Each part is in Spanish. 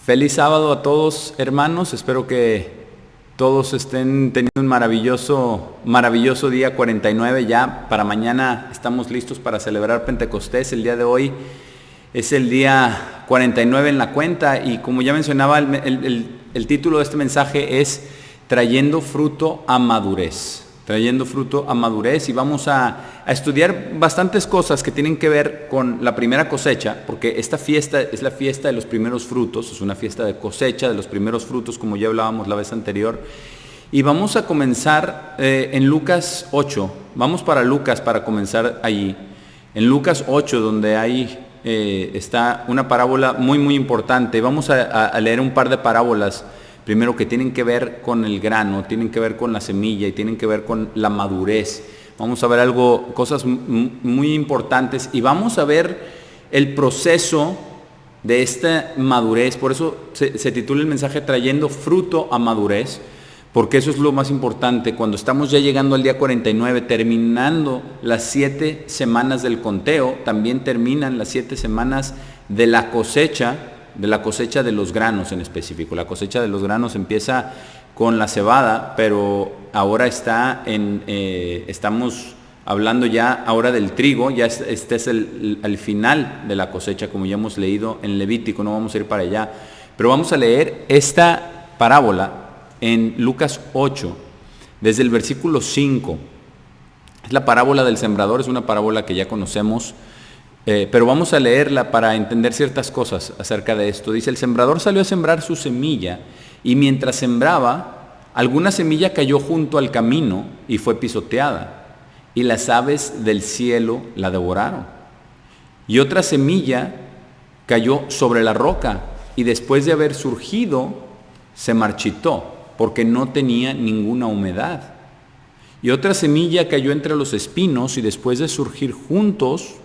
Feliz sábado a todos, hermanos. Espero que todos estén teniendo un maravilloso día 49. Ya para mañana estamos listos para celebrar Pentecostés. El día de hoy es el día 49 en la cuenta y como ya mencionaba, el título de este mensaje es Trayendo fruto a madurez. Trayendo fruto a madurez, y vamos a estudiar bastantes cosas que tienen que ver con la primera cosecha, porque esta fiesta es la fiesta de los primeros frutos, es una fiesta de cosecha de los primeros frutos, como ya hablábamos la vez anterior. Y vamos a comenzar en Lucas 8, vamos para Lucas para comenzar allí. En Lucas 8, donde está una parábola muy importante. Vamos a leer un par de parábolas. Primero, que tienen que ver con el grano, tienen que ver con la semilla y tienen que ver con la madurez. Vamos a ver cosas muy importantes, y vamos a ver el proceso de esta madurez. Por eso se titula el mensaje Trayendo fruto a madurez, porque eso es lo más importante. Cuando estamos ya llegando al día 49, terminando las 7 semanas del conteo, también terminan las 7 semanas de la cosecha de los granos en específico. La cosecha de los granos empieza con la cebada, pero ahora estamos hablando ya ahora del trigo. Ya este es el final de la cosecha, como ya hemos leído en Levítico. No vamos a ir para allá, pero vamos a leer esta parábola en Lucas 8, desde el versículo 5. Es la parábola del sembrador, es una parábola que ya conocemos. Pero vamos a leerla para entender ciertas cosas acerca de esto. Dice: el sembrador salió a sembrar su semilla, y mientras sembraba, alguna semilla cayó junto al camino y fue pisoteada, y las aves del cielo la devoraron. Y otra semilla cayó sobre la roca, y después de haber surgido, se marchitó, porque no tenía ninguna humedad. Y otra semilla cayó entre los espinos, y después de surgir juntos,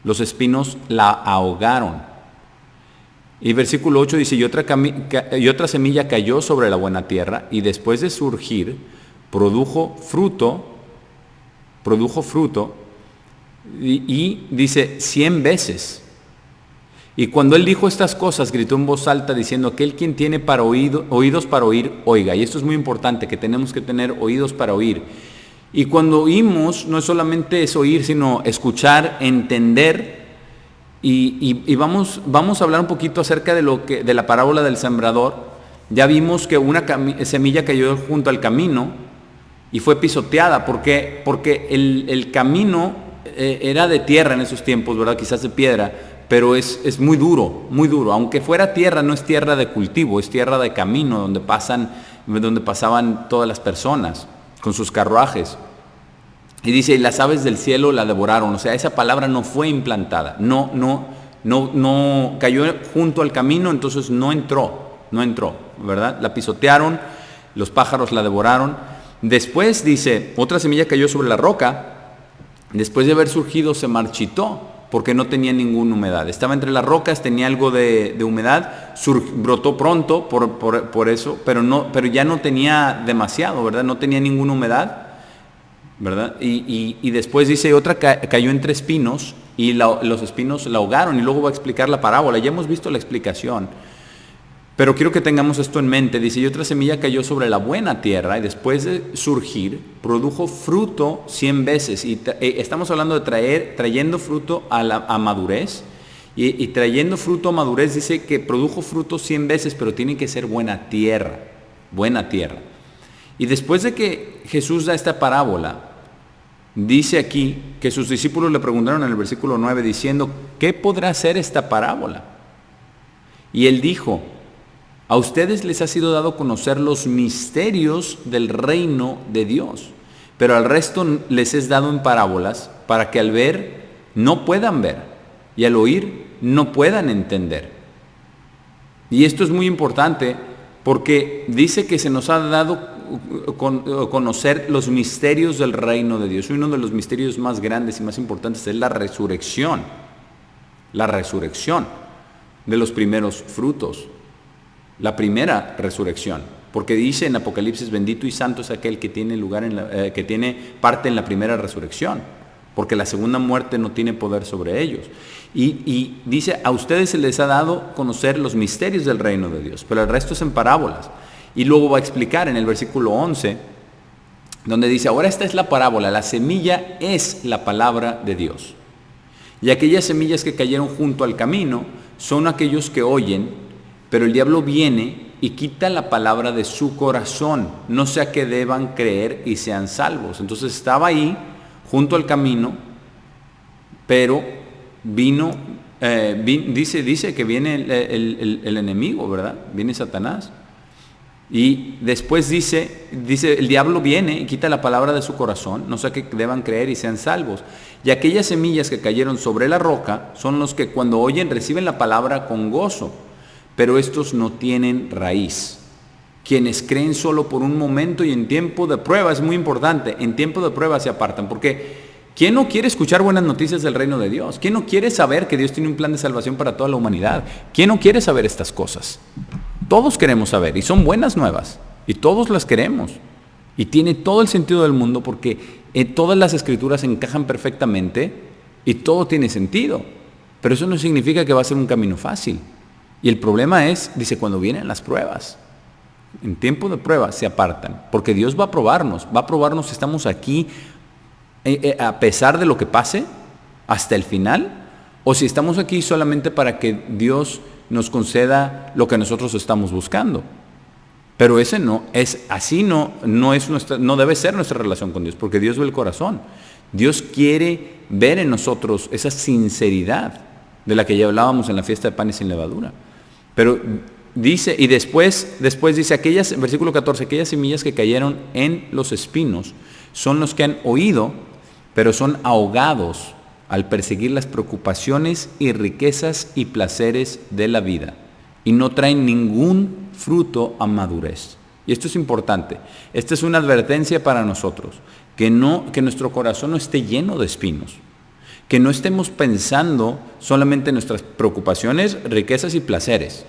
los espinos la ahogaron. Y versículo 8 dice: y otra semilla cayó sobre la buena tierra, y después de surgir, produjo fruto, y dice 100 veces. Y cuando él dijo estas cosas, gritó en voz alta, diciendo: aquel quien tiene oídos para oír, oiga. Y esto es muy importante, que tenemos que tener oídos para oír. Y cuando oímos, no es solamente es oír, sino escuchar, entender. Y vamos a hablar un poquito acerca de la parábola del sembrador. Ya vimos que una semilla cayó junto al camino y fue pisoteada. Porque el camino era de tierra en esos tiempos, ¿verdad? Quizás de piedra, pero es muy duro, muy duro. Aunque fuera tierra, no es tierra de cultivo, es tierra de camino, donde pasaban todas las personas con sus carruajes. Y dice: y las aves del cielo la devoraron. O sea, esa palabra no fue implantada, no cayó junto al camino, entonces no entró, ¿verdad? La pisotearon, los pájaros la devoraron. Después dice: otra semilla cayó sobre la roca, después de haber surgido se marchitó, porque no tenía ninguna humedad. Estaba entre las rocas, tenía algo de humedad, brotó pronto por eso, pero ya no tenía demasiado, ¿verdad? No tenía ninguna humedad, ¿verdad? Y después dice: otra cayó entre espinos, y los espinos la ahogaron. Y luego va a explicar la parábola. Ya hemos visto la explicación, pero quiero que tengamos esto en mente. Dice: y otra semilla cayó sobre la buena tierra, y después de surgir, produjo fruto 100 veces. Y estamos hablando de trayendo fruto a madurez. Y trayendo fruto a madurez, dice que produjo fruto 100 veces, pero tiene que ser buena tierra. Y después de que Jesús da esta parábola, dice aquí que sus discípulos le preguntaron en el versículo 9, diciendo: ¿qué podrá ser esta parábola? Y él dijo: a ustedes les ha sido dado conocer los misterios del reino de Dios, pero al resto les es dado en parábolas, para que al ver no puedan ver, y al oír no puedan entender. Y esto es muy importante, porque dice que se nos ha dado conocer los misterios del reino de Dios. Uno de los misterios más grandes y más importantes es la resurrección de los primeros frutos, la primera resurrección, porque dice en Apocalipsis: bendito y santo es aquel que tiene parte en la primera resurrección. porque la segunda muerte no tiene poder sobre ellos. Y dice, a ustedes se les ha dado conocer los misterios del reino de Dios, pero el resto es en parábolas. Y luego va a explicar en el versículo 11, donde dice, ahora esta es la parábola, la semilla es la palabra de Dios. Y aquellas semillas que cayeron junto al camino son aquellos que oyen, pero el diablo viene y quita la palabra de su corazón, no sea que deban creer y sean salvos. Entonces estaba ahí, junto al camino, pero dice que viene el enemigo, ¿verdad? Viene Satanás. Y después dice, el diablo viene y quita la palabra de su corazón, no sea que deban creer y sean salvos. Y aquellas semillas que cayeron sobre la roca son los que cuando oyen reciben la palabra con gozo, pero estos no tienen raíz. Quienes creen solo por un momento y en tiempo de prueba, es muy importante, en tiempo de prueba se apartan, porque ¿quién no quiere escuchar buenas noticias del reino de Dios? ¿Quién no quiere saber que Dios tiene un plan de salvación para toda la humanidad? ¿Quién no quiere saber estas cosas? Todos queremos saber, y son buenas nuevas, y todos las queremos. Y tiene todo el sentido del mundo, porque todas las escrituras encajan perfectamente, y todo tiene sentido. Pero eso no significa que va a ser un camino fácil. Y el problema es, dice, cuando vienen las pruebas, en tiempo de prueba se apartan, porque Dios va a probarnos si estamos aquí a pesar de lo que pase, hasta el final, o si estamos aquí solamente para que Dios nos conceda lo que nosotros estamos buscando. Pero ese no es así, no debe ser nuestra relación con Dios, porque Dios ve el corazón. Dios quiere ver en nosotros esa sinceridad de la que ya hablábamos en la fiesta de panes sin levadura. Pero dice, y después dice, versículo 14, aquellas semillas que cayeron en los espinos son los que han oído, pero son ahogados al perseguir las preocupaciones y riquezas y placeres de la vida, y no traen ningún fruto a madurez. Y esto es importante. Esta es una advertencia para nosotros, que nuestro corazón no esté lleno de espinos, que no estemos pensando solamente en nuestras preocupaciones, riquezas y placeres,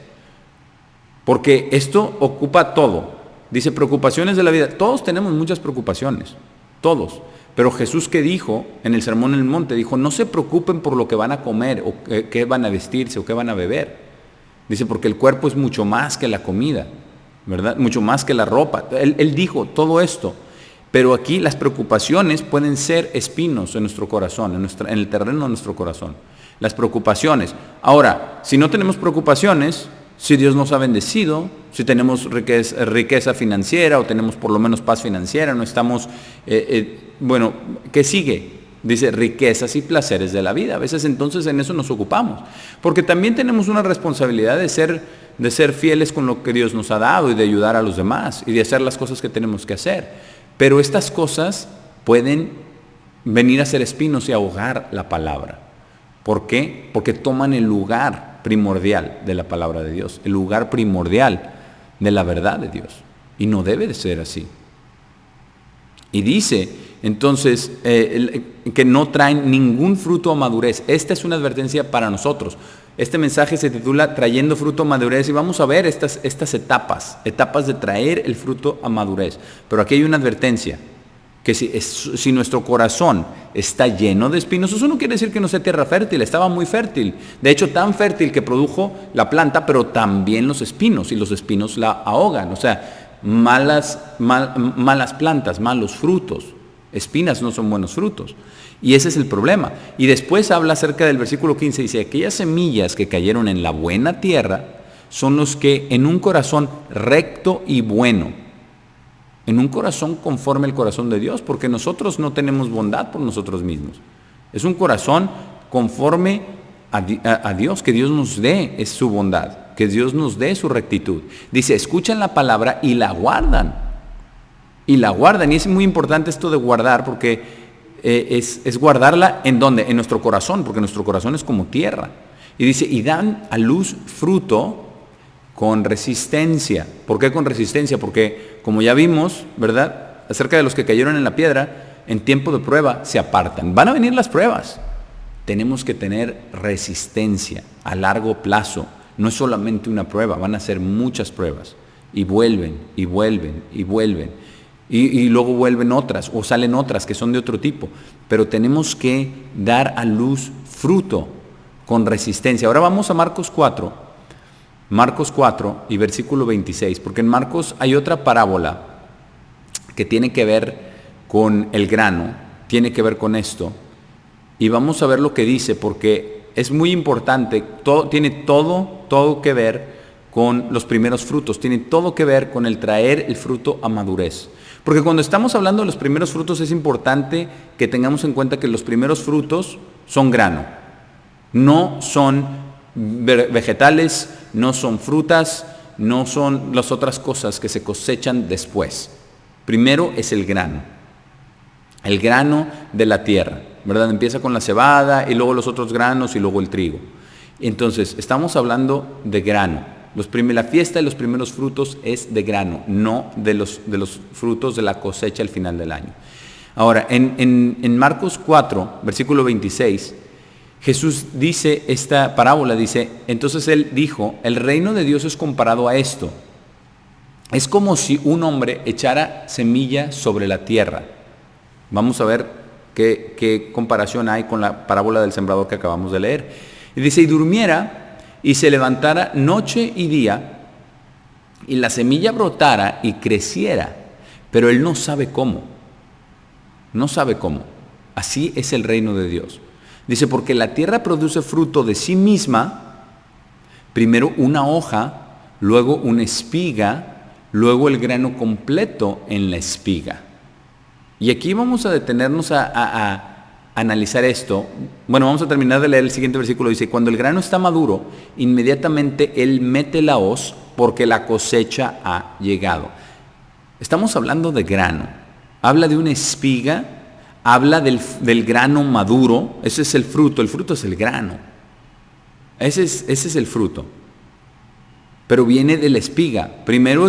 porque esto ocupa todo. Dice preocupaciones de la vida. Todos tenemos muchas preocupaciones, todos. Pero Jesús, que dijo en el Sermón en el Monte, dijo, no se preocupen por lo que van a comer o qué van a vestirse o qué van a beber. Dice, porque el cuerpo es mucho más que la comida, ¿verdad? Mucho más que la ropa. Él dijo todo esto. Pero aquí las preocupaciones pueden ser espinos en nuestro corazón, en el terreno de nuestro corazón. Las preocupaciones. Ahora, si no tenemos preocupaciones, si Dios nos ha bendecido, si tenemos riqueza financiera o tenemos por lo menos paz financiera, no estamos, bueno, ¿qué sigue? Dice riquezas y placeres de la vida. A veces entonces en eso nos ocupamos, porque también tenemos una responsabilidad de ser fieles con lo que Dios nos ha dado y de ayudar a los demás y de hacer las cosas que tenemos que hacer. Pero estas cosas pueden venir a ser espinos y ahogar la palabra. ¿Por qué? Porque toman el lugar primordial de la palabra de Dios, el lugar primordial de la verdad de Dios. Y no debe de ser así. Y dice, entonces, que no traen ningún fruto a madurez. Esta es una advertencia para nosotros. Este mensaje se titula Trayendo fruto a madurez, y vamos a ver estas etapas de traer el fruto a madurez. Pero aquí hay una advertencia, que si nuestro corazón está lleno de espinos, eso no quiere decir que no sea tierra fértil, estaba muy fértil. De hecho, tan fértil que produjo la planta, pero también los espinos, y los espinos la ahogan. O sea, malas plantas, malos frutos. Espinas no son buenos frutos. Y ese es el problema. Y después habla acerca del versículo 15, dice, aquellas semillas que cayeron en la buena tierra son los que en un corazón recto y bueno, en un corazón conforme al corazón de Dios, porque nosotros no tenemos bondad por nosotros mismos. Es un corazón conforme a Dios, que Dios nos dé es su bondad, que Dios nos dé su rectitud. Dice, escuchan la palabra y la guardan. Y la guardan, y es muy importante esto de guardar, porque es guardarla ¿en dónde? En nuestro corazón, porque nuestro corazón es como tierra. Y dice, y dan a luz fruto con resistencia. ¿Por qué con resistencia? Porque, como ya vimos, ¿verdad?, acerca de los que cayeron en la piedra, en tiempo de prueba se apartan. Van a venir las pruebas. Tenemos que tener resistencia a largo plazo. No es solamente una prueba, van a ser muchas pruebas. Y vuelven, y vuelven, y vuelven. y luego vuelven otras o salen otras que son de otro tipo. Pero tenemos que dar a luz fruto con resistencia. Ahora vamos a Marcos 4 y versículo 26, porque en Marcos hay otra parábola que tiene que ver con el grano, tiene que ver con esto. Y vamos a ver lo que dice, porque es muy importante, tiene todo que ver con los primeros frutos, tiene todo que ver con el traer el fruto a madurez. Porque cuando estamos hablando de los primeros frutos es importante que tengamos en cuenta que los primeros frutos son grano, no son vegetales, no son frutas, no son las otras cosas que se cosechan después. Primero es el grano de la tierra, ¿verdad? Empieza con la cebada y luego los otros granos y luego el trigo. Entonces, estamos hablando de grano. La fiesta de los primeros frutos es de grano, no de los frutos de la cosecha al final del año. Ahora, en Marcos 4, versículo 26, Jesús dice esta parábola, entonces él dijo, el reino de Dios es comparado a esto. Es como si un hombre echara semilla sobre la tierra. Vamos a ver qué comparación hay con la parábola del sembrador que acabamos de leer. Y dice, y durmiera y se levantara noche y día, y la semilla brotara y creciera, pero él no sabe cómo. No sabe cómo. Así es el reino de Dios. Dice, porque la tierra produce fruto de sí misma, primero una hoja, luego una espiga, luego el grano completo en la espiga. Y aquí vamos a detenernos a analizar esto. Bueno, vamos a terminar de leer el siguiente versículo. Dice, cuando el grano está maduro, inmediatamente él mete la hoz porque la cosecha ha llegado. Estamos hablando de grano. Habla de una espiga, habla del grano maduro. Ese es el fruto es el grano. Ese es el fruto. Pero viene de la espiga. Primero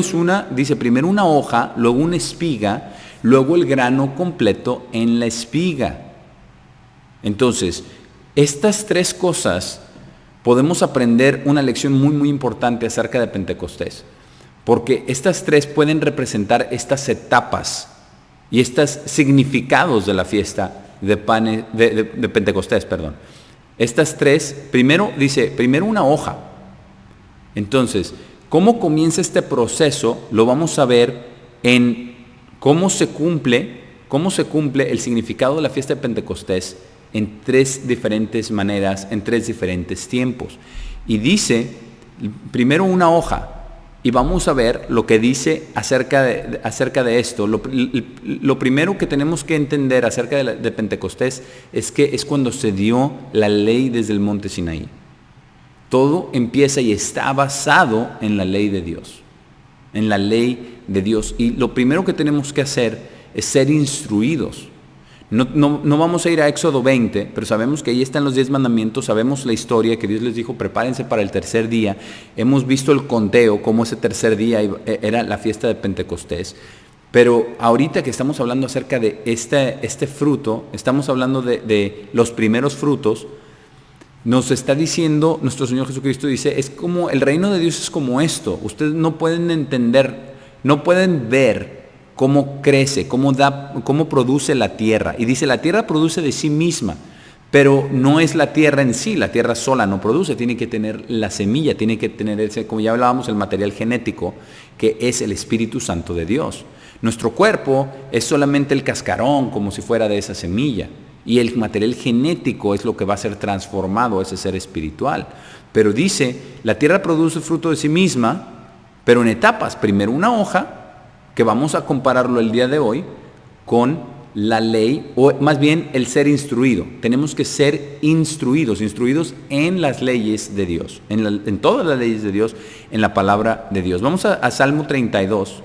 una hoja, luego una espiga, luego el grano completo en la espiga. Entonces, estas tres cosas podemos aprender una lección muy, muy importante acerca de Pentecostés. Porque estas tres pueden representar estas etapas y estos significados de la fiesta de Pentecostés. Estas tres, primero una hoja. Entonces, ¿cómo comienza este proceso? Lo vamos a ver en cómo se cumple el significado de la fiesta de Pentecostés en tres diferentes maneras, en tres diferentes tiempos. Y dice, primero una hoja, y vamos a ver lo que dice acerca de esto. Lo primero que tenemos que entender acerca de Pentecostés es que es cuando se dio la ley desde el monte Sinaí. Todo empieza y está basado en la ley de Dios, en la ley de Dios. Y lo primero que tenemos que hacer es ser instruidos. No vamos a ir a Éxodo 20, pero sabemos que ahí están los 10 mandamientos, sabemos la historia que Dios les dijo, prepárense para el tercer día. Hemos visto el conteo, cómo ese tercer día era la fiesta de Pentecostés. Pero ahorita que estamos hablando acerca de este fruto, estamos hablando de los primeros frutos, nos está diciendo, nuestro Señor Jesucristo dice, es como, el reino de Dios es como esto. Ustedes no pueden entender, no pueden ver cómo crece, cómo produce la tierra. Y dice, la tierra produce de sí misma, pero no es la tierra en sí, la tierra sola no produce, tiene que tener la semilla, tiene que tener, como ya hablábamos, el material genético, que es el Espíritu Santo de Dios. Nuestro cuerpo es solamente el cascarón, como si fuera de esa semilla, y el material genético es lo que va a ser transformado a ese ser espiritual. Pero dice, la tierra produce fruto de sí misma, pero en etapas. Primero una hoja, que vamos a compararlo el día de hoy con la ley, o más bien el ser instruido. Tenemos que ser instruidos en las leyes de Dios, en todas las leyes de Dios, en la palabra de Dios. Vamos a Salmo 32.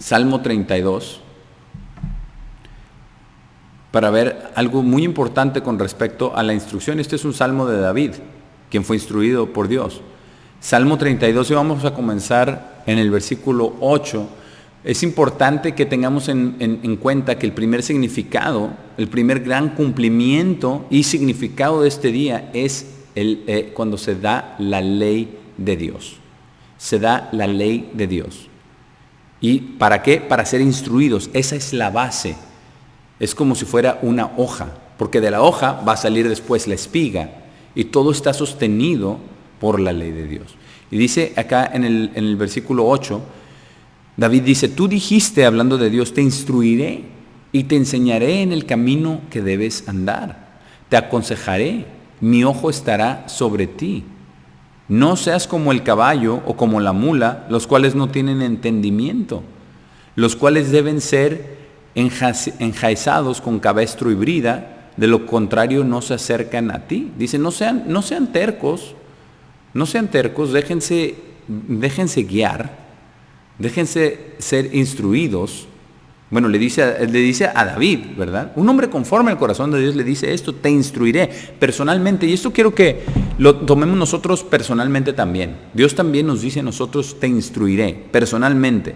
Salmo 32, para ver algo muy importante con respecto a la instrucción. Este es un salmo de David, quien fue instruido por Dios. Salmo 32, y vamos a comenzar en el versículo 8. Es importante que tengamos en cuenta que el primer significado, el primer gran cumplimiento y significado de este día es cuando se da la ley de Dios. Se da la ley de Dios. ¿Y para qué? Para ser instruidos. Esa es la base. Es como si fuera una hoja, porque de la hoja va a salir después la espiga y todo está sostenido por la ley de Dios. Y dice acá en el versículo 8, David dice, tú dijiste, hablando de Dios, te instruiré y te enseñaré en el camino que debes andar. Te aconsejaré, mi ojo estará sobre ti. No seas como el caballo o como la mula, los cuales no tienen entendimiento, los cuales deben ser enjaizados con cabestro y brida, de lo contrario no se acercan a ti. Dice, no sean tercos, déjense guiar, déjense ser instruidos. Bueno, le dice a David, ¿verdad? Un hombre conforme al corazón de Dios le dice esto, te instruiré personalmente. Y esto quiero que lo tomemos nosotros personalmente también. Dios también nos dice a nosotros, te instruiré personalmente.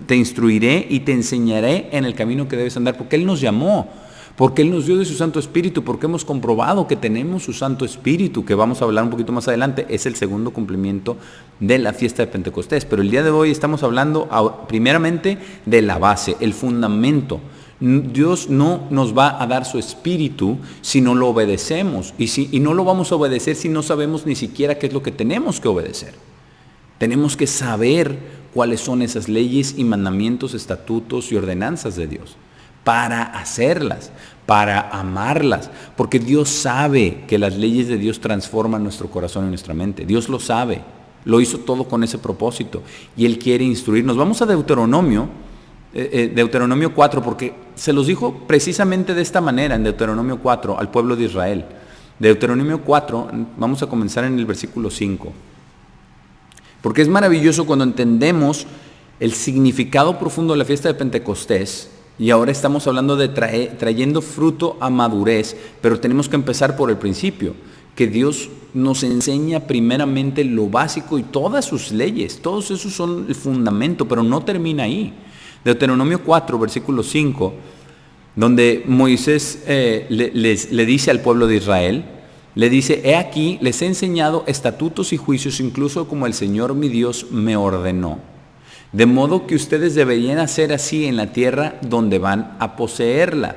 Te instruiré y te enseñaré en el camino que debes andar, porque Él nos llamó, porque Él nos dio de su Santo Espíritu, porque hemos comprobado que tenemos su Santo Espíritu, que vamos a hablar un poquito más adelante. Es el segundo cumplimiento de la fiesta de Pentecostés. Pero el día de hoy estamos hablando primeramente de la base, el fundamento. Dios no nos va a dar su Espíritu si no lo obedecemos, y no lo vamos a obedecer si no sabemos ni siquiera qué es lo que tenemos que obedecer. Tenemos que saber cuáles son esas leyes y mandamientos, estatutos y ordenanzas de Dios, para hacerlas, para amarlas, porque Dios sabe que las leyes de Dios transforman nuestro corazón y nuestra mente. Dios lo sabe, lo hizo todo con ese propósito y Él quiere instruirnos. Vamos a Deuteronomio 4, porque se los dijo precisamente de esta manera en Deuteronomio 4 al pueblo de Israel. Deuteronomio 4, vamos a comenzar en el versículo 5. Porque es maravilloso cuando entendemos el significado profundo de la fiesta de Pentecostés. Y ahora estamos hablando de trayendo fruto a madurez, pero tenemos que empezar por el principio, que Dios nos enseña primeramente lo básico y todas sus leyes. Todos esos son el fundamento, pero no termina ahí. Deuteronomio 4, versículo 5, donde Moisés le dice al pueblo de Israel, le dice, he aquí, les he enseñado estatutos y juicios, incluso como el Señor mi Dios me ordenó. De modo que ustedes deberían hacer así en la tierra donde van a poseerla.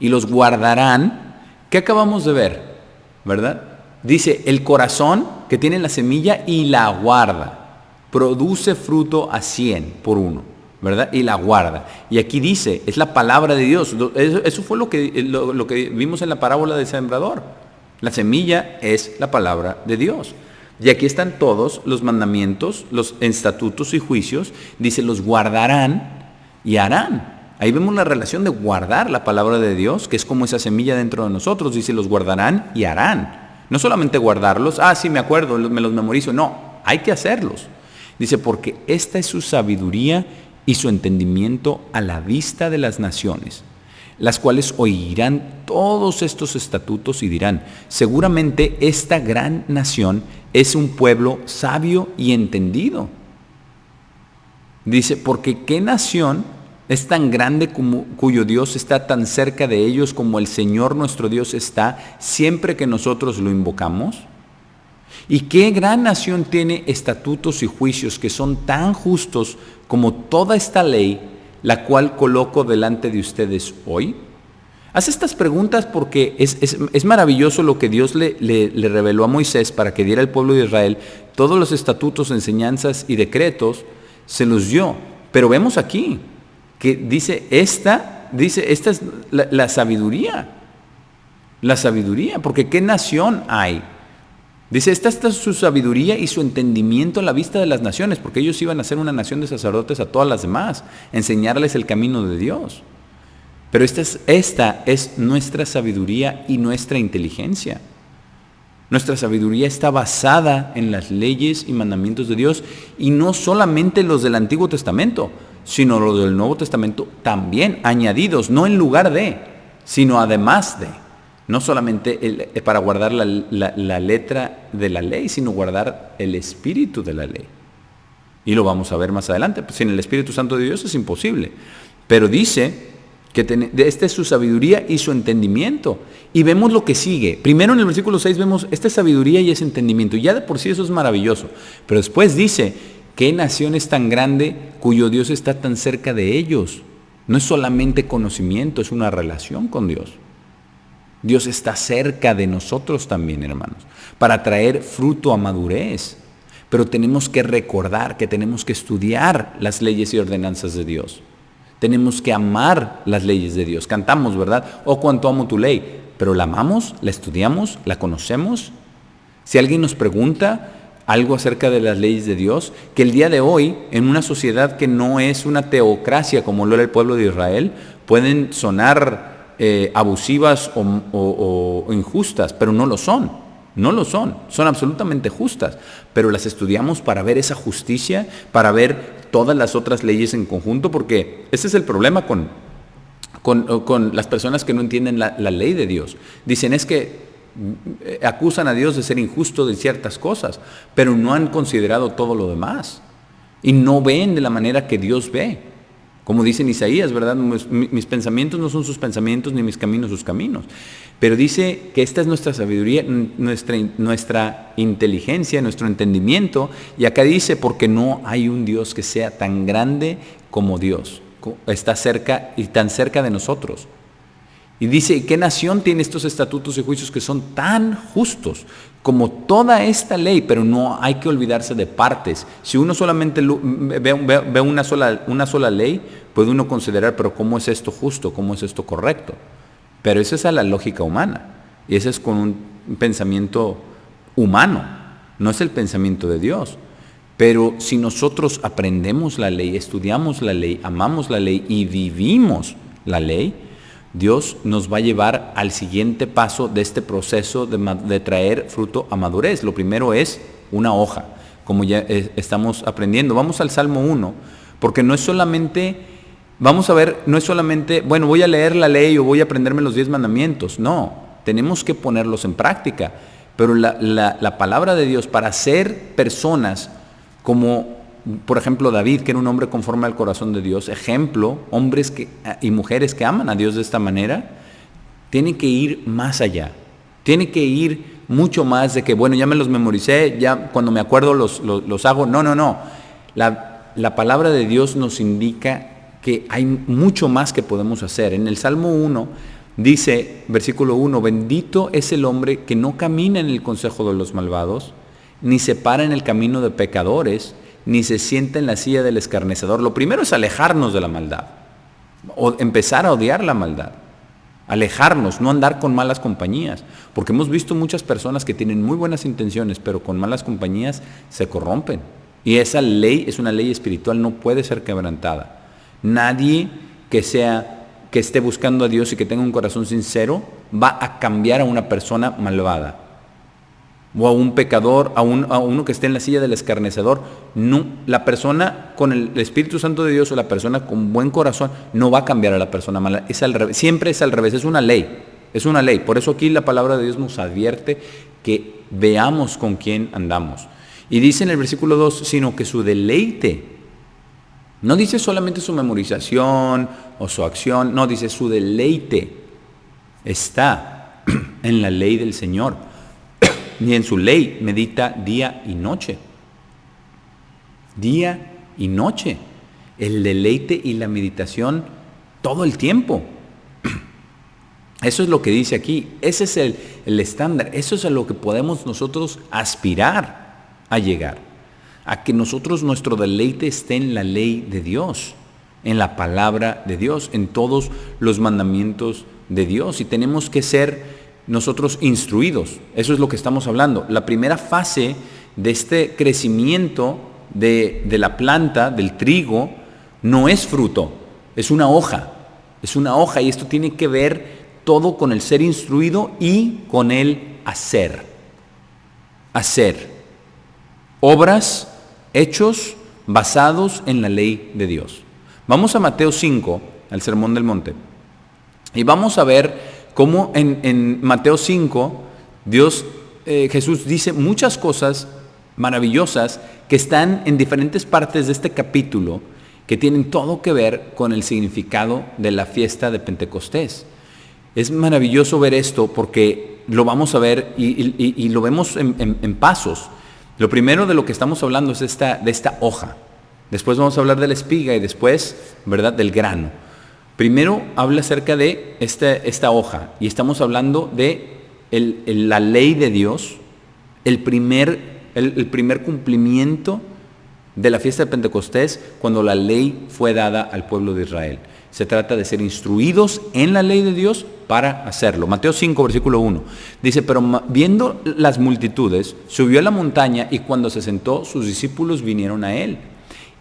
Y los guardarán. ¿Qué acabamos de ver? ¿Verdad? Dice, el corazón que tiene la semilla y la guarda, produce fruto a 100 por uno. ¿Verdad? Y la guarda. Y aquí dice, es la palabra de Dios. Eso fue lo que vimos en la parábola del sembrador. La semilla es la palabra de Dios. Y aquí están todos los mandamientos, los estatutos y juicios. Dice, los guardarán y harán. Ahí vemos la relación de guardar la palabra de Dios, que es como esa semilla dentro de nosotros. Dice, los guardarán y harán. No solamente guardarlos, sí me acuerdo, me los memorizo. No, hay que hacerlos. Dice, porque esta es su sabiduría y su entendimiento a la vista de las naciones, las cuales oirán todos estos estatutos y dirán, seguramente esta gran nación es un pueblo sabio y entendido. Dice, porque ¿qué nación es tan grande cuyo Dios está tan cerca de ellos como el Señor nuestro Dios está siempre que nosotros lo invocamos? ¿Y qué gran nación tiene estatutos y juicios que son tan justos como toda esta ley, la cual coloco delante de ustedes hoy? Haz estas preguntas porque es maravilloso lo que Dios le reveló a Moisés para que diera al pueblo de Israel. Todos los estatutos, enseñanzas y decretos se los dio. Pero vemos aquí que dice, esta es la sabiduría. La sabiduría, porque ¿qué nación hay? Dice, esta es su sabiduría y su entendimiento a la vista de las naciones, porque ellos iban a ser una nación de sacerdotes a todas las demás, enseñarles el camino de Dios. Pero esta es nuestra sabiduría y nuestra inteligencia. Nuestra sabiduría está basada en las leyes y mandamientos de Dios, y no solamente los del Antiguo Testamento, sino los del Nuevo Testamento también, añadidos, no en lugar de, sino además de. No solamente para guardar la letra de la ley, sino guardar el espíritu de la ley. Y lo vamos a ver más adelante. Pues sin el Espíritu Santo de Dios es imposible. Pero dice que esta es su sabiduría y su entendimiento. Y vemos lo que sigue. Primero en el versículo 6 vemos esta sabiduría y ese entendimiento. Ya de por sí eso es maravilloso. Pero después dice ¿Qué nación es tan grande cuyo Dios está tan cerca de ellos? No es solamente conocimiento, es una relación con Dios. Dios está cerca de nosotros también, hermanos, para traer fruto a madurez. Pero tenemos que recordar que tenemos que estudiar las leyes y ordenanzas de Dios. Tenemos que amar las leyes de Dios. Cantamos, ¿verdad? Oh, cuánto amo tu ley. Pero ¿la amamos? ¿La estudiamos? ¿La conocemos? Si alguien nos pregunta algo acerca de las leyes de Dios, que el día de hoy, en una sociedad que no es una teocracia como lo era el pueblo de Israel, pueden sonar abusivas o injustas, pero no lo son. No lo son absolutamente justas, pero las estudiamos para ver esa justicia, para ver todas las otras leyes en conjunto, porque ese es el problema con las personas que no entienden la ley de Dios. Dicen, es que acusan a Dios de ser injusto de ciertas cosas, pero no han considerado todo lo demás y no ven de la manera que Dios ve. Como dice en Isaías, ¿verdad? Mis pensamientos no son sus pensamientos, ni mis caminos sus caminos. Pero dice que esta es nuestra sabiduría, nuestra inteligencia, nuestro entendimiento. Y acá dice, porque no hay un Dios que sea tan grande como Dios. Está cerca y tan cerca de nosotros. Y dice, ¿qué nación tiene estos estatutos y juicios que son tan justos como toda esta ley? Pero no hay que olvidarse de partes. Si uno solamente ve una sola ley, puede uno considerar, pero ¿cómo es esto justo? ¿Cómo es esto correcto? Pero esa es a la lógica humana. Y ese es con un pensamiento humano. No es el pensamiento de Dios. Pero si nosotros aprendemos la ley, estudiamos la ley, amamos la ley y vivimos la ley, Dios nos va a llevar al siguiente paso de este proceso de traer fruto a madurez. Lo primero es una hoja, como ya estamos aprendiendo. Vamos al Salmo 1, porque no es solamente, bueno, voy a leer la ley o voy a aprenderme los 10 mandamientos. No, tenemos que ponerlos en práctica. Pero la palabra de Dios, para ser personas como, por ejemplo, David, que era un hombre conforme al corazón de Dios, ejemplo, hombres y mujeres que aman a Dios de esta manera, tienen que ir más allá, tienen que ir mucho más de que, bueno, ya me los memoricé, ya cuando me acuerdo los hago. No. La palabra de Dios nos indica que hay mucho más que podemos hacer. En el Salmo 1 dice, versículo 1, bendito es el hombre que no camina en el consejo de los malvados, ni se para en el camino de pecadores, ni se sienta en la silla del escarnecedor. Lo primero es alejarnos de la maldad, o empezar a odiar la maldad, alejarnos, no andar con malas compañías, porque hemos visto muchas personas que tienen muy buenas intenciones, pero con malas compañías se corrompen, y esa ley es una ley espiritual, no puede ser quebrantada. Nadie que esté buscando a Dios y que tenga un corazón sincero va a cambiar a una persona malvada, o a un pecador, a uno que esté en la silla del escarnecedor. No, la persona con el Espíritu Santo de Dios o la persona con buen corazón no va a cambiar a la persona mala. Es al revés, siempre es al revés, es una ley. Por eso aquí la palabra de Dios nos advierte que veamos con quién andamos. Y dice en el versículo 2, sino que su deleite, no dice solamente su memorización o su acción, no, dice su deleite está en la ley del Señor. Ni en su ley medita día y noche. Día y noche. El deleite y la meditación todo el tiempo. Eso es lo que dice aquí. Ese es el estándar. Eso es a lo que podemos nosotros aspirar a llegar. A que nosotros, nuestro deleite esté en la ley de Dios, en la palabra de Dios, en todos los mandamientos de Dios. Y tenemos que ser nosotros instruidos. Eso es lo que estamos hablando. La primera fase de este crecimiento de la planta, del trigo, no es fruto, es una hoja. Es una hoja, y esto tiene que ver todo con el ser instruido y con el hacer. Hacer. Obras, hechos basados en la ley de Dios. Vamos a Mateo 5, al Sermón del Monte, y vamos a ver cómo en Mateo 5, Jesús dice muchas cosas maravillosas que están en diferentes partes de este capítulo, que tienen todo que ver con el significado de la fiesta de Pentecostés. Es maravilloso ver esto porque lo vamos a ver y lo vemos en pasos. Lo primero de lo que estamos hablando es de esta hoja. Después vamos a hablar de la espiga y después, ¿verdad?, del grano. Primero habla acerca de esta hoja y estamos hablando de la ley de Dios, el primer cumplimiento de la fiesta de Pentecostés cuando la ley fue dada al pueblo de Israel. Se trata de ser instruidos en la ley de Dios para hacerlo. Mateo 5, versículo 1. Dice, pero viendo las multitudes, subió a la montaña y cuando se sentó, sus discípulos vinieron a él.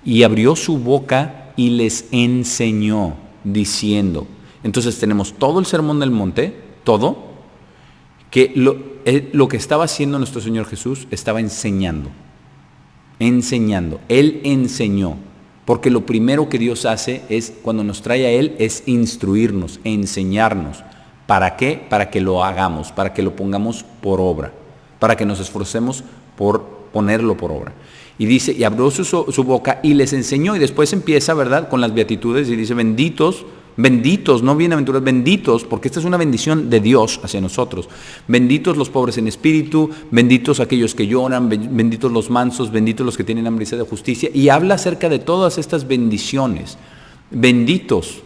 Y abrió su boca y les enseñó, diciendo. Entonces tenemos todo el sermón del monte, todo, que lo que estaba haciendo nuestro Señor Jesús, estaba enseñando. Él enseñó. Porque lo primero que Dios hace es, cuando nos trae a Él, es instruirnos, enseñarnos. ¿Para qué? Para que lo hagamos, para que lo pongamos por obra, para que nos esforcemos por ponerlo por obra. Y dice, y abrió su boca y les enseñó, y después empieza, ¿verdad?, con las beatitudes, y dice, benditos, no bienaventurados, benditos, porque esta es una bendición de Dios hacia nosotros. Benditos los pobres en espíritu, benditos aquellos que lloran, benditos los mansos, benditos los que tienen hambre y sed de justicia. Y habla acerca de todas estas bendiciones. Benditos.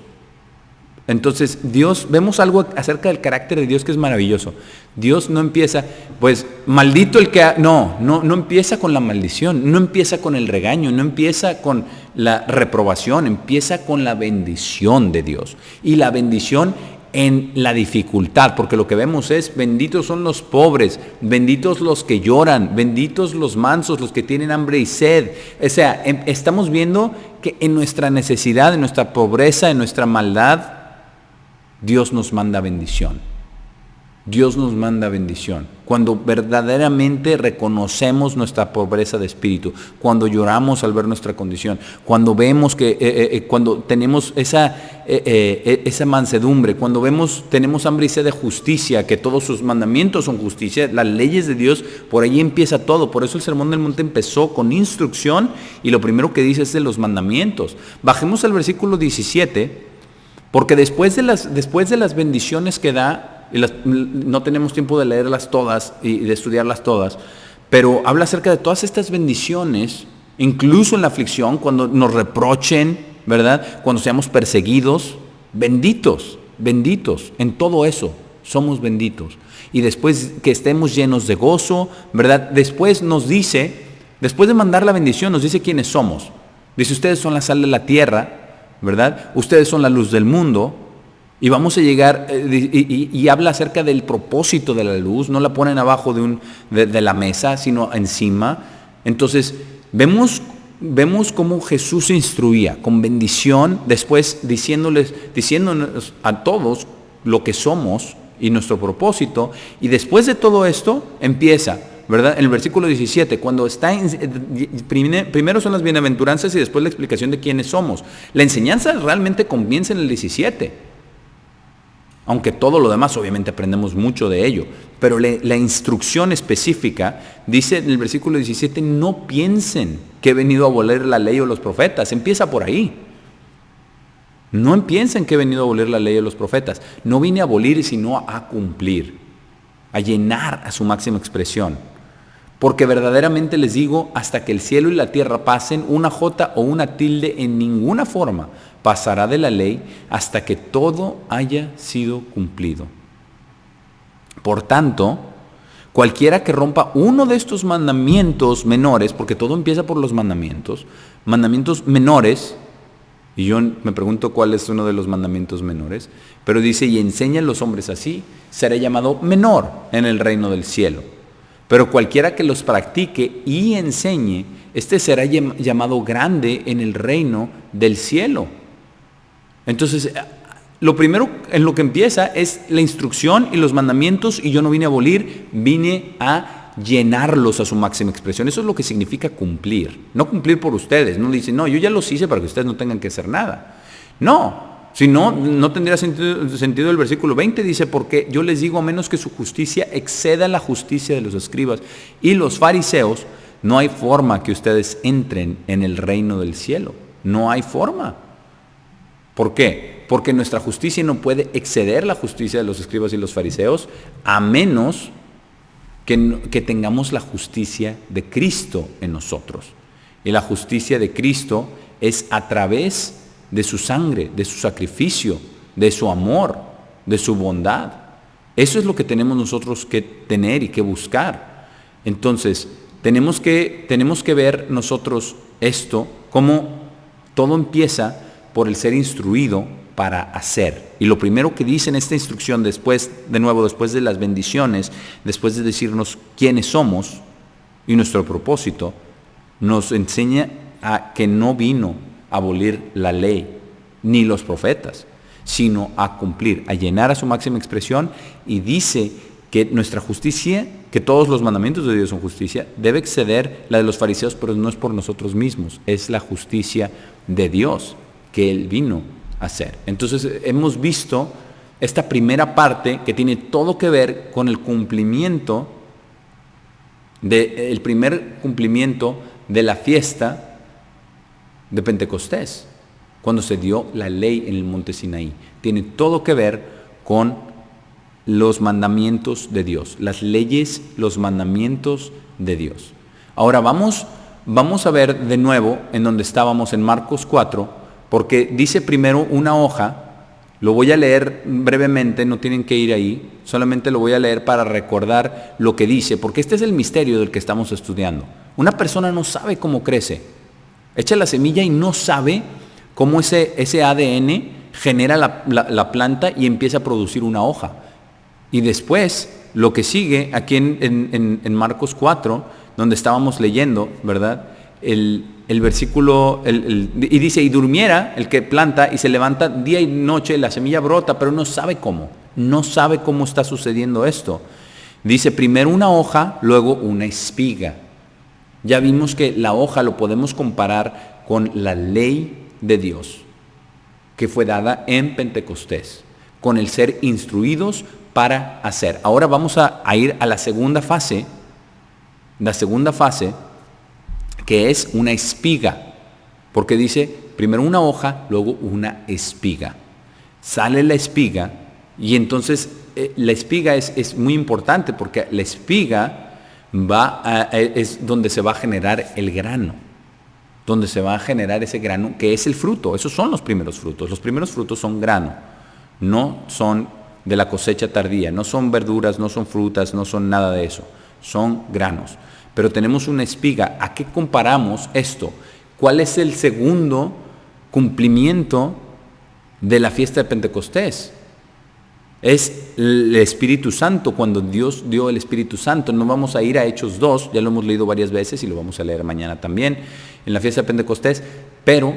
Entonces, vemos algo acerca del carácter de Dios que es maravilloso. Dios no empieza, pues, maldito el que... No empieza con la maldición, no empieza con el regaño, no empieza con la reprobación, empieza con la bendición de Dios. Y la bendición en la dificultad, porque lo que vemos es, benditos son los pobres, benditos los que lloran, benditos los mansos, los que tienen hambre y sed. O sea, estamos viendo que en nuestra necesidad, en nuestra pobreza, en nuestra maldad, Dios nos manda bendición. Dios nos manda bendición. Cuando verdaderamente reconocemos nuestra pobreza de espíritu, cuando lloramos al ver nuestra condición, cuando vemos que, cuando tenemos esa mansedumbre, cuando tenemos hambre y sed de justicia, que todos sus mandamientos son justicia, las leyes de Dios, por ahí empieza todo. Por eso el Sermón del Monte empezó con instrucción y lo primero que dice es de los mandamientos. Bajemos al versículo 17. Porque después de las bendiciones que da, no tenemos tiempo de leerlas todas y de estudiarlas todas, pero habla acerca de todas estas bendiciones, incluso en la aflicción, cuando nos reprochen, ¿verdad?, cuando seamos perseguidos, benditos, en todo eso somos benditos. Y después que estemos llenos de gozo, ¿verdad?, después nos dice, después de mandar la bendición, nos dice quiénes somos. Dice, ustedes son la sal de la tierra, ¿verdad? Ustedes son la luz del mundo. Y vamos a llegar, y habla acerca del propósito de la luz. No la ponen abajo de la mesa, sino encima. Entonces, vemos cómo Jesús instruía con bendición, después diciéndonos a todos lo que somos y nuestro propósito. Y después de todo esto, empieza, ¿verdad?, en el versículo 17, cuando primero son las bienaventuranzas y después la explicación de quiénes somos. La enseñanza realmente comienza en el 17, aunque todo lo demás obviamente aprendemos mucho de ello, pero la instrucción específica dice en el versículo 17, no piensen que he venido a abolir la ley o los profetas. Empieza por ahí. No piensen que he venido a abolir la ley o los profetas. No vine a abolir sino a cumplir, a llenar a su máxima expresión. Porque verdaderamente les digo, hasta que el cielo y la tierra pasen, una jota o una tilde en ninguna forma pasará de la ley hasta que todo haya sido cumplido. Por tanto, cualquiera que rompa uno de estos mandamientos menores, porque todo empieza por los mandamientos menores, y yo me pregunto cuál es uno de los mandamientos menores, pero dice, y enseña a los hombres así, será llamado menor en el reino del cielo. Pero cualquiera que los practique y enseñe, este será llamado grande en el reino del cielo. Entonces, lo primero en lo que empieza es la instrucción y los mandamientos, y yo no vine a abolir, vine a llenarlos a su máxima expresión. Eso es lo que significa cumplir. No cumplir por ustedes. No dicen, no, yo ya los hice para que ustedes no tengan que hacer nada. No. Si no, no tendría sentido el versículo 20, dice, porque yo les digo, a menos que su justicia exceda la justicia de los escribas y los fariseos, no hay forma que ustedes entren en el reino del cielo. No hay forma. ¿Por qué? Porque nuestra justicia no puede exceder la justicia de los escribas y los fariseos, a menos que tengamos la justicia de Cristo en nosotros. Y la justicia de Cristo es a través de su sangre, de su sacrificio, de su amor, de su bondad. Eso es lo que tenemos nosotros que tener y que buscar. Entonces, tenemos que ver nosotros esto, como todo empieza por el ser instruido para hacer. Y lo primero que dice en esta instrucción, después de las bendiciones, después de decirnos quiénes somos y nuestro propósito, nos enseña a que no vino a abolir la ley ni los profetas, sino a cumplir, a llenar a su máxima expresión, y dice que nuestra justicia, que todos los mandamientos de Dios son justicia, debe exceder la de los fariseos, pero no es por nosotros mismos, es la justicia de Dios que Él vino a hacer. Entonces hemos visto esta primera parte que tiene todo que ver con el cumplimiento, el primer cumplimiento de la fiesta de Pentecostés, cuando se dio la ley en el monte Sinaí. Tiene todo que ver con los mandamientos de Dios, las leyes, los mandamientos de Dios. Ahora vamos a ver de nuevo en donde estábamos en Marcos 4, porque dice primero una hoja. Lo voy a leer brevemente, no tienen que ir ahí, solamente lo voy a leer para recordar lo que dice, porque este es el misterio del que estamos estudiando. Una persona no sabe cómo crece, echa la semilla y no sabe cómo ese ADN genera la planta y empieza a producir una hoja. Y después, lo que sigue aquí en Marcos 4, donde estábamos leyendo, ¿verdad? El versículo, y dice, y durmiera el que planta y se levanta día y noche, la semilla brota, pero no sabe cómo está sucediendo esto. Dice, primero una hoja, luego una espiga. Ya vimos que la hoja lo podemos comparar con la ley de Dios, que fue dada en Pentecostés, con el ser instruidos para hacer. Ahora vamos a ir a la segunda fase, que es una espiga, porque dice primero una hoja, luego una espiga. Sale la espiga y entonces la espiga es muy importante, porque la espiga es donde se va a generar el grano, donde se va a generar ese grano que es el fruto. Esos son los primeros frutos. Los primeros frutos son grano, no son de la cosecha tardía, no son verduras, no son frutas, no son nada de eso, son granos. Pero tenemos una espiga. ¿A qué comparamos esto? ¿Cuál es el segundo cumplimiento de la fiesta de Pentecostés? Es el Espíritu Santo, cuando Dios dio el Espíritu Santo. No vamos a ir a Hechos 2, ya lo hemos leído varias veces y lo vamos a leer mañana también, en la fiesta de Pentecostés, pero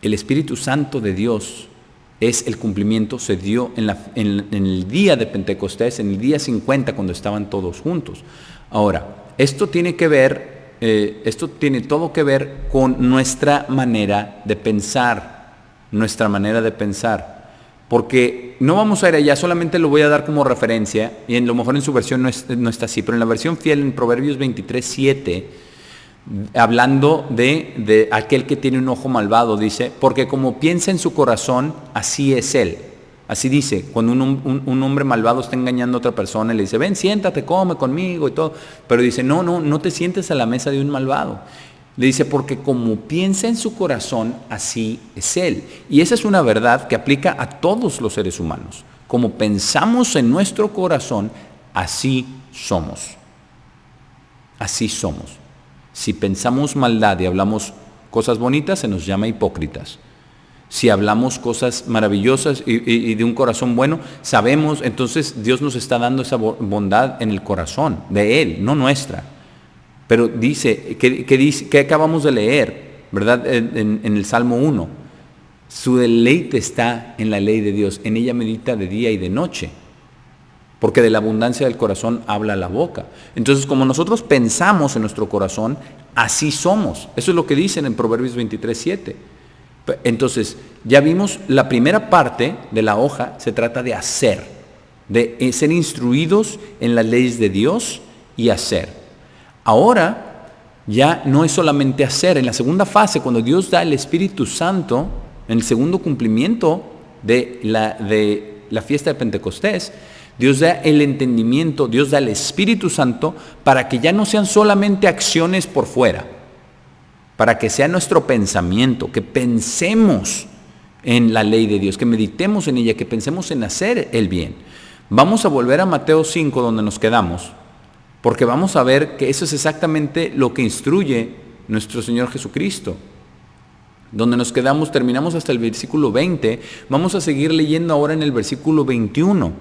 el Espíritu Santo de Dios es el cumplimiento, se dio en el día de Pentecostés, en el día 50, cuando estaban todos juntos. Ahora, esto tiene todo que ver con nuestra manera de pensar, porque no vamos a ir allá, solamente lo voy a dar como referencia, y a lo mejor en su versión no está así, pero en la versión fiel, en Proverbios 23:7, hablando de aquel que tiene un ojo malvado, dice, porque como piensa en su corazón, así es él. Así dice, cuando un hombre malvado está engañando a otra persona y le dice, ven, siéntate, come conmigo y todo, pero dice, no te sientes a la mesa de un malvado. Le dice, porque como piensa en su corazón, así es él. Y esa es una verdad que aplica a todos los seres humanos. Como pensamos en nuestro corazón, así somos. Así somos. Si pensamos maldad y hablamos cosas bonitas, se nos llama hipócritas. Si hablamos cosas maravillosas y de un corazón bueno, sabemos, entonces Dios nos está dando esa bondad en el corazón, de Él, no nuestra. Pero dice, que acabamos de leer, ¿verdad? En el Salmo 1, su deleite está en la ley de Dios, en ella medita de día y de noche, porque de la abundancia del corazón habla la boca. Entonces, como nosotros pensamos en nuestro corazón, así somos. Eso es lo que dicen en Proverbios 23:7. Entonces, ya vimos la primera parte de la hoja, se trata de hacer, de ser instruidos en las leyes de Dios y hacer. Ahora, ya no es solamente hacer. En la segunda fase, cuando Dios da el Espíritu Santo, en el segundo cumplimiento de la fiesta de Pentecostés, Dios da el entendimiento, Dios da el Espíritu Santo para que ya no sean solamente acciones por fuera, para que sea nuestro pensamiento, que pensemos en la ley de Dios, que meditemos en ella, que pensemos en hacer el bien. Vamos a volver a Mateo 5 donde nos quedamos, porque vamos a ver que eso es exactamente lo que instruye nuestro Señor Jesucristo. Donde nos quedamos, terminamos hasta el versículo 20, vamos a seguir leyendo ahora en el versículo 21,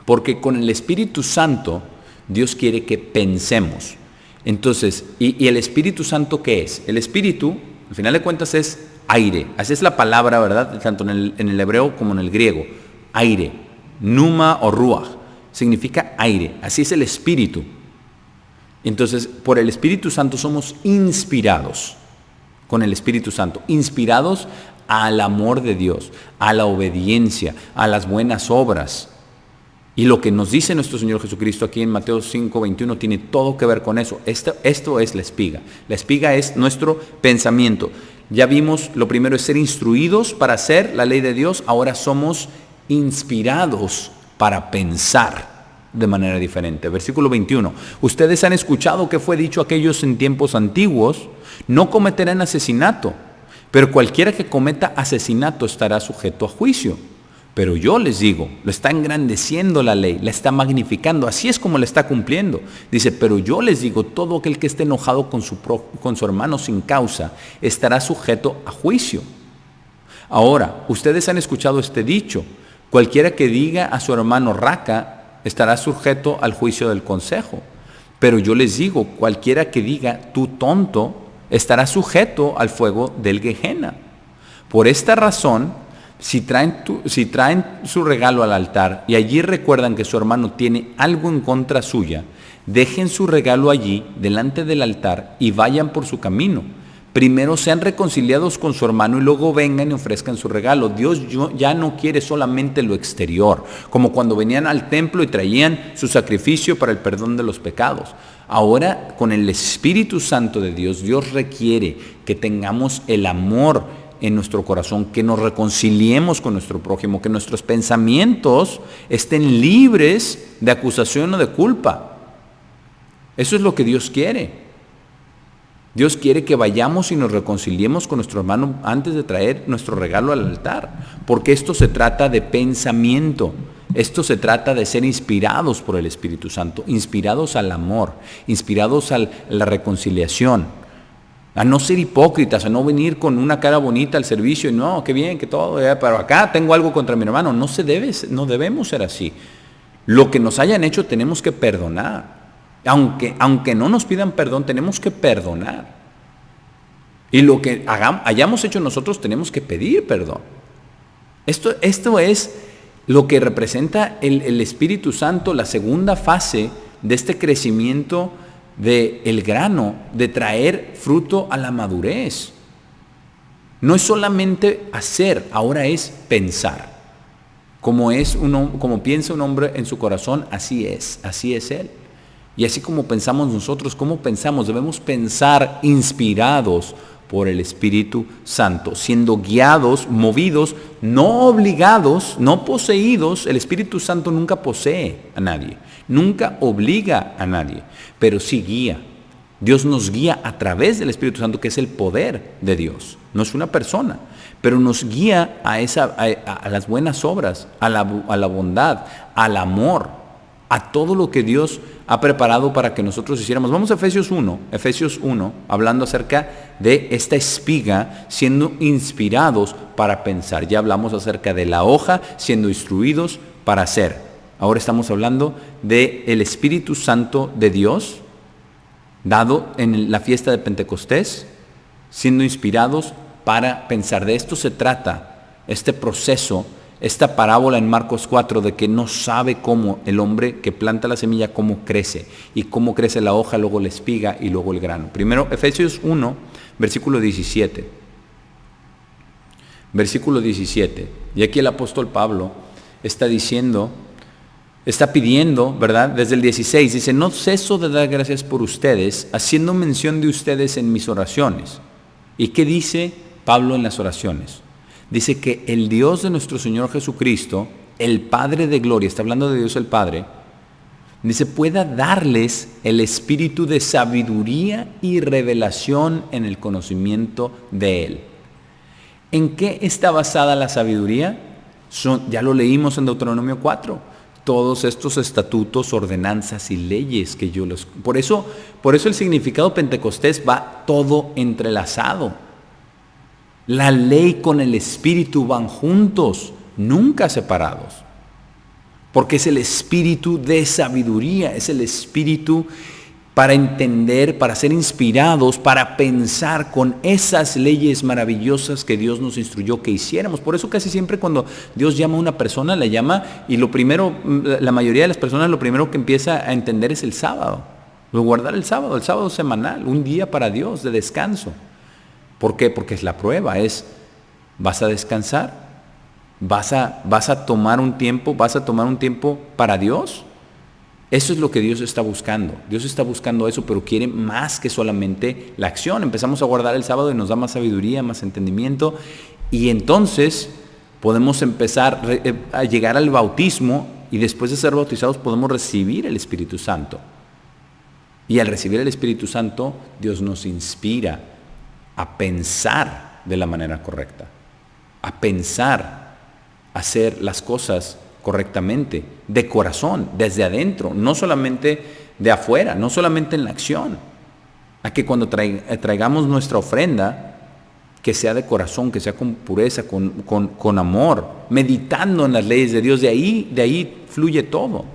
porque con el Espíritu Santo Dios quiere que pensemos. Entonces, ¿y el Espíritu Santo qué es? El Espíritu, al final de cuentas, es aire. Así es la palabra, ¿verdad? Tanto en el hebreo como en el griego. Aire, pneuma o ruach, significa aire. Así es el Espíritu. Entonces, por el Espíritu Santo somos inspirados. Con el Espíritu Santo, inspirados al amor de Dios, a la obediencia, a las buenas obras. Y lo que nos dice nuestro Señor Jesucristo aquí en Mateo 5:21 tiene todo que ver con eso. Esto es la espiga. La espiga es nuestro pensamiento. Ya vimos, lo primero es ser instruidos para hacer la ley de Dios. Ahora somos inspirados para pensar de manera diferente. Versículo 21. Ustedes han escuchado que fue dicho a aquellos en tiempos antiguos: no cometerán asesinato, pero cualquiera que cometa asesinato estará sujeto a juicio. Pero yo les digo, lo está engrandeciendo la ley, la está magnificando, así es como la está cumpliendo. Dice, pero yo les digo, todo aquel que esté enojado con su hermano sin causa estará sujeto a juicio. Ahora, ustedes han escuchado este dicho: cualquiera que diga a su hermano raca estará sujeto al juicio del consejo. Pero yo les digo, cualquiera que diga tú tonto estará sujeto al fuego del Gehenna. Por esta razón, si traen su regalo al altar y allí recuerdan que su hermano tiene algo en contra suya, dejen su regalo allí delante del altar y vayan por su camino. Primero sean reconciliados con su hermano y luego vengan y ofrezcan su regalo. Dios ya no quiere solamente lo exterior, como cuando venían al templo y traían su sacrificio para el perdón de los pecados. Ahora, con el Espíritu Santo de Dios, Dios requiere que tengamos el amor en nuestro corazón, que nos reconciliemos con nuestro prójimo, que nuestros pensamientos estén libres de acusación o de culpa. Eso es lo que Dios quiere. Dios quiere que vayamos y nos reconciliemos con nuestro hermano antes de traer nuestro regalo al altar, porque esto se trata de pensamiento, esto se trata de ser inspirados por el Espíritu Santo, inspirados al amor, inspirados a la reconciliación, a no ser hipócritas, a no venir con una cara bonita al servicio y no, qué bien, que todo, pero acá tengo algo contra mi hermano. No debemos ser así. Lo que nos hayan hecho tenemos que perdonar. Aunque no nos pidan perdón, tenemos que perdonar. Y lo que hayamos hecho nosotros, tenemos que pedir perdón. Esto es lo que representa el Espíritu Santo, la segunda fase de este crecimiento del grano, de traer fruto a la madurez. No es solamente hacer, ahora es pensar. Como piensa un hombre en su corazón, así es él. Y así como pensamos nosotros, ¿cómo pensamos? Debemos pensar inspirados por el Espíritu Santo, siendo guiados, movidos, no obligados, no poseídos. El Espíritu Santo nunca posee a nadie, nunca obliga a nadie, pero sí guía. Dios nos guía a través del Espíritu Santo, que es el poder de Dios. No es una persona, pero nos guía a las buenas obras, a la bondad, al amor, a todo lo que Dios ha preparado para que nosotros hiciéramos. Vamos a Efesios 1, hablando acerca de esta espiga, siendo inspirados para pensar. Ya hablamos acerca de la hoja, siendo instruidos para hacer. Ahora estamos hablando del Espíritu Santo de Dios, dado en la fiesta de Pentecostés, siendo inspirados para pensar. De esto se trata este proceso, esta parábola en Marcos 4 de que no sabe cómo el hombre que planta la semilla, cómo crece, y cómo crece la hoja, luego la espiga y luego el grano. Primero, Efesios 1, versículo 17. Versículo 17. Y aquí el apóstol Pablo está pidiendo, ¿verdad? Desde el 16, dice: no ceso de dar gracias por ustedes, haciendo mención de ustedes en mis oraciones. ¿Y qué dice Pablo en las oraciones? Dice que el Dios de nuestro Señor Jesucristo, el Padre de gloria, está hablando de Dios el Padre, dice, pueda darles el espíritu de sabiduría y revelación en el conocimiento de Él. ¿En qué está basada la sabiduría? Ya lo leímos en Deuteronomio 4. Todos estos estatutos, ordenanzas y leyes que Por eso el significado pentecostés va todo entrelazado. La ley con el espíritu van juntos, nunca separados. Porque es el espíritu de sabiduría, es el espíritu para entender, para ser inspirados, para pensar con esas leyes maravillosas que Dios nos instruyó que hiciéramos. Por eso casi siempre cuando Dios llama a una persona, la llama, y la mayoría de las personas lo primero que empieza a entender es el sábado. Guardar el sábado semanal, un día para Dios de descanso. ¿Por qué? Porque es la prueba, ¿vas a descansar? ¿Vas a tomar un tiempo para Dios? Eso es lo que Dios está buscando. Dios está buscando eso, pero quiere más que solamente la acción. Empezamos a guardar el sábado y nos da más sabiduría, más entendimiento, y entonces podemos empezar a llegar al bautismo, y después de ser bautizados podemos recibir el Espíritu Santo. Y al recibir el Espíritu Santo, Dios nos inspira a pensar de la manera correcta, a pensar, a hacer las cosas correctamente, de corazón, desde adentro, no solamente de afuera, no solamente en la acción. A que cuando traigamos nuestra ofrenda, que sea de corazón, que sea con pureza, con amor, meditando en las leyes de Dios, de ahí fluye todo.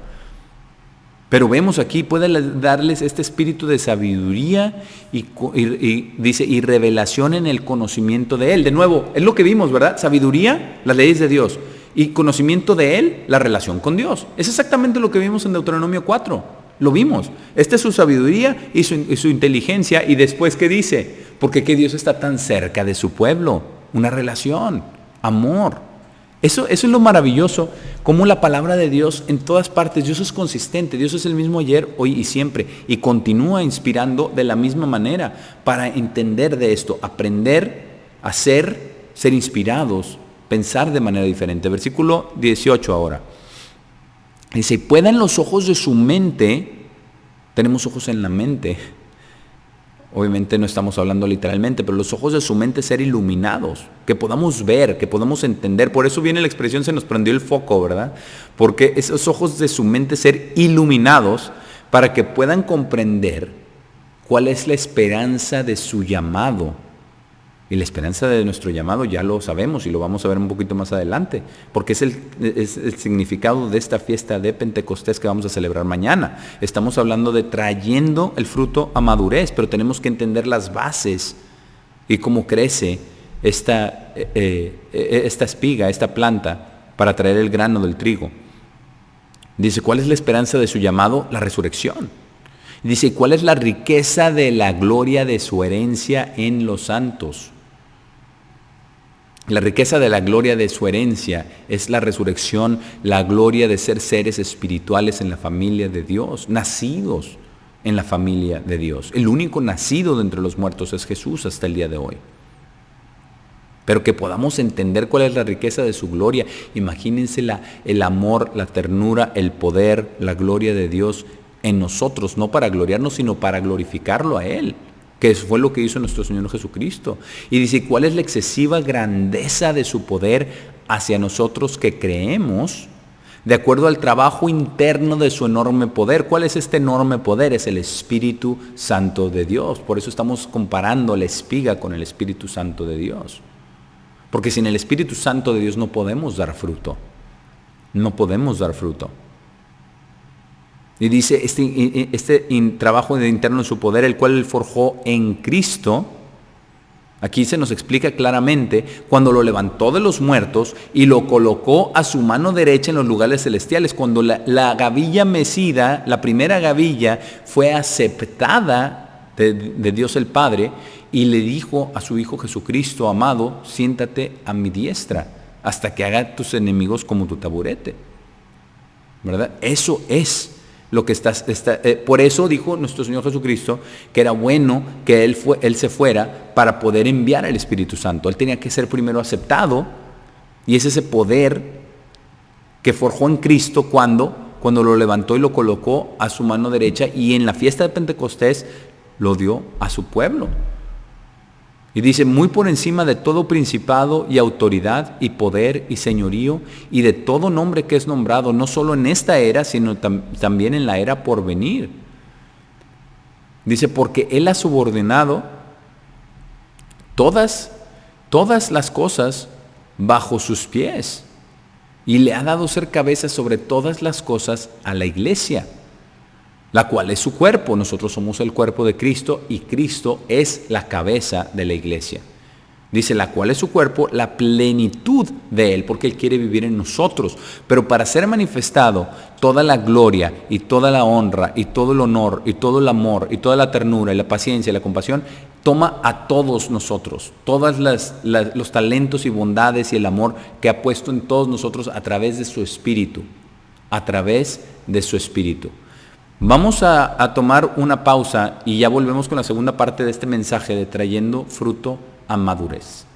Pero vemos aquí, puede darles este espíritu de sabiduría y dice, y revelación en el conocimiento de Él. De nuevo, es lo que vimos, ¿verdad? Sabiduría, las leyes de Dios. Y conocimiento de Él, la relación con Dios. Es exactamente lo que vimos en Deuteronomio 4. Lo vimos. Esta es su sabiduría y su inteligencia. Y después, ¿qué dice? Porque que Dios está tan cerca de su pueblo. Una relación, amor. Eso es lo maravilloso, como la palabra de Dios en todas partes, Dios es consistente, Dios es el mismo ayer, hoy y siempre, y continúa inspirando de la misma manera para entender de esto, aprender a ser inspirados, pensar de manera diferente. Versículo 18 ahora. Dice, puedan los ojos de su mente, tenemos ojos en la mente, obviamente no estamos hablando literalmente, pero los ojos de su mente ser iluminados, que podamos ver, que podamos entender. Por eso viene la expresión, se nos prendió el foco, ¿verdad? Porque esos ojos de su mente ser iluminados para que puedan comprender cuál es la esperanza de su llamado. Y la esperanza de nuestro llamado ya lo sabemos y lo vamos a ver un poquito más adelante, porque es el significado de esta fiesta de Pentecostés que vamos a celebrar mañana. Estamos hablando de trayendo el fruto a madurez, pero tenemos que entender las bases y cómo crece esta espiga, esta planta, para traer el grano del trigo. Dice, ¿cuál es la esperanza de su llamado? La resurrección. Dice, ¿cuál es la riqueza de la gloria de su herencia en los santos? La riqueza de la gloria de su herencia es la resurrección, la gloria de ser seres espirituales en la familia de Dios, nacidos en la familia de Dios. El único nacido de entre los muertos es Jesús hasta el día de hoy. Pero que podamos entender cuál es la riqueza de su gloria. Imagínense el amor, la ternura, el poder, la gloria de Dios en nosotros, no para gloriarnos, sino para glorificarlo a Él, que fue lo que hizo nuestro Señor Jesucristo. Y dice, ¿cuál es la excesiva grandeza de su poder hacia nosotros que creemos, de acuerdo al trabajo interno de su enorme poder? ¿Cuál es este enorme poder? Es el Espíritu Santo de Dios. Por eso estamos comparando la espiga con el Espíritu Santo de Dios. Porque sin el Espíritu Santo de Dios no podemos dar fruto. No podemos dar fruto. Y dice, este trabajo interno de su poder, el cual Él forjó en Cristo, aquí se nos explica claramente, cuando lo levantó de los muertos y lo colocó a su mano derecha en los lugares celestiales, cuando la gavilla mecida, la primera gavilla, fue aceptada de Dios el Padre, y le dijo a su Hijo Jesucristo, amado, siéntate a mi diestra, hasta que haga tus enemigos como tu taburete. ¿Verdad? Eso es lo que por eso dijo nuestro Señor Jesucristo que era bueno que Él se fuera para poder enviar al Espíritu Santo. Él tenía que ser primero aceptado, y es ese poder que forjó en Cristo cuando lo levantó y lo colocó a su mano derecha, y en la fiesta de Pentecostés lo dio a su pueblo. Y dice, muy por encima de todo principado y autoridad y poder y señorío y de todo nombre que es nombrado, no solo en esta era, sino también en la era por venir. Dice, porque Él ha subordinado todas las cosas bajo sus pies y le ha dado ser cabeza sobre todas las cosas a la iglesia, la cual es su cuerpo. Nosotros somos el cuerpo de Cristo y Cristo es la cabeza de la iglesia. Dice, la cual es su cuerpo, la plenitud de Él, porque Él quiere vivir en nosotros. Pero para ser manifestado toda la gloria y toda la honra y todo el honor y todo el amor y toda la ternura y la paciencia y la compasión, toma a todos nosotros, todos los talentos y bondades y el amor que ha puesto en todos nosotros a través de su Espíritu, a través de su Espíritu. Vamos a tomar una pausa y ya volvemos con la segunda parte de este mensaje de trayendo fruto a madurez.